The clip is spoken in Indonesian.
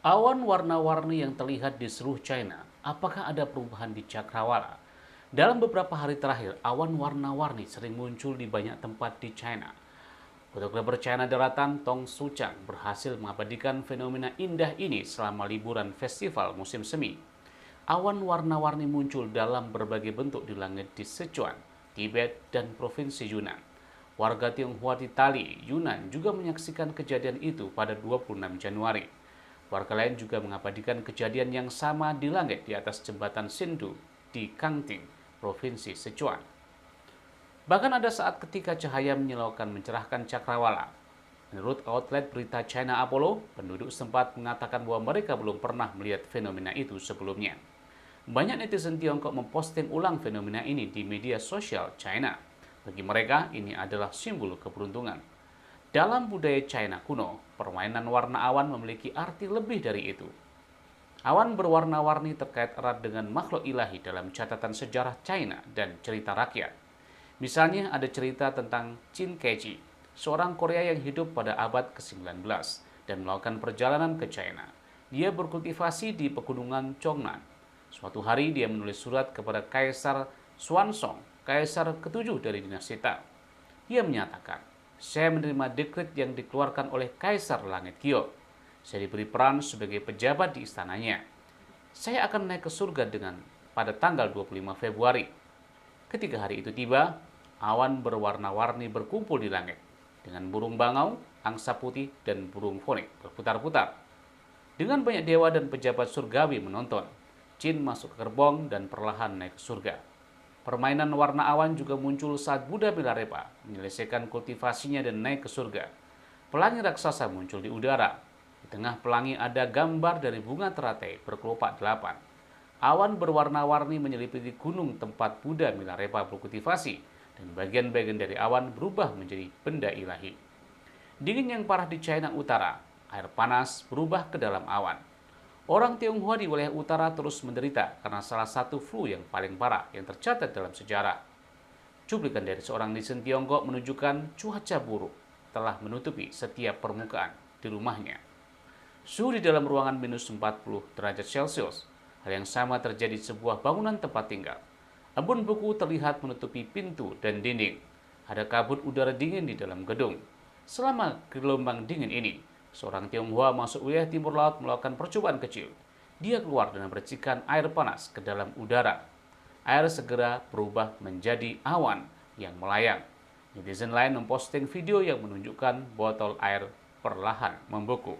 Awan warna-warni yang terlihat di seluruh China, apakah ada perubahan di Cakrawala? Dalam beberapa hari terakhir, awan warna-warni sering muncul di banyak tempat di China. Fotografer China Daratan Tong Suchang berhasil mengabadikan fenomena indah ini selama liburan festival musim semi. Awan warna-warni muncul dalam berbagai bentuk di langit di Sichuan, Tibet, dan Provinsi Yunnan. Warga Tionghoa di Tali, Yunnan juga menyaksikan kejadian itu pada 26 Januari. Warga lain juga mengabadikan kejadian yang sama di langit di atas jembatan Sindu di Kangting, Provinsi Sichuan. Bahkan ada saat ketika cahaya menyilaukan mencerahkan Cakrawala. Menurut outlet berita China Apollo, penduduk sempat mengatakan bahwa mereka belum pernah melihat fenomena itu sebelumnya. Banyak netizen Tiongkok memposting ulang fenomena ini di media sosial China. Bagi mereka, ini adalah simbol keberuntungan. Dalam budaya China kuno, permainan warna awan memiliki arti lebih dari itu. Awan berwarna-warni terkait erat dengan makhluk ilahi dalam catatan sejarah China dan cerita rakyat. Misalnya ada cerita tentang Qin Keji, seorang Korea yang hidup pada abad ke-19 dan melakukan perjalanan ke China. Dia berkultivasi di pegunungan Chongnan. Suatu hari dia menulis surat kepada Kaisar Xuanzong, kaisar ketujuh dari dinasti Tang. Dia menyatakan, "Saya menerima dekret yang dikeluarkan oleh Kaisar Langit Gyo. Saya diberi peran sebagai pejabat di istananya. Saya akan naik ke surga pada tanggal 25 Februari. Ketika hari itu tiba, awan berwarna-warni berkumpul di langit dengan burung bangau, angsa putih, dan burung fonik berputar-putar. Dengan banyak dewa dan pejabat surgawi menonton, Qin masuk ke gerbong dan perlahan naik ke surga. Permainan warna awan juga muncul saat Buddha Milarepa menyelesaikan kultivasinya dan naik ke surga. Pelangi raksasa muncul di udara. Di tengah pelangi ada gambar dari bunga teratai berkelopak 8. Awan berwarna-warni menyelimuti gunung tempat Buddha Milarepa berkultivasi, dan bagian-bagian dari awan berubah menjadi benda ilahi. Dingin yang parah di China Utara, air panas berubah ke dalam awan. Orang Tionghoa di wilayah utara terus menderita karena salah satu flu yang paling parah yang tercatat dalam sejarah. Cuplikan dari seorang netizen Tiongkok menunjukkan cuaca buruk telah menutupi setiap permukaan di rumahnya. Suhu di dalam ruangan minus 40 derajat Celcius. Hal yang sama terjadi di sebuah bangunan tempat tinggal. Embun beku terlihat menutupi pintu dan dinding. Ada kabut udara dingin di dalam gedung. Selama gelombang dingin ini, seorang Tionghoa masuk wilayah timur laut melakukan percobaan kecil. Dia keluar dengan percikan air panas ke dalam udara. Air segera berubah menjadi awan yang melayang. Netizen lain memposting video yang menunjukkan botol air perlahan membeku.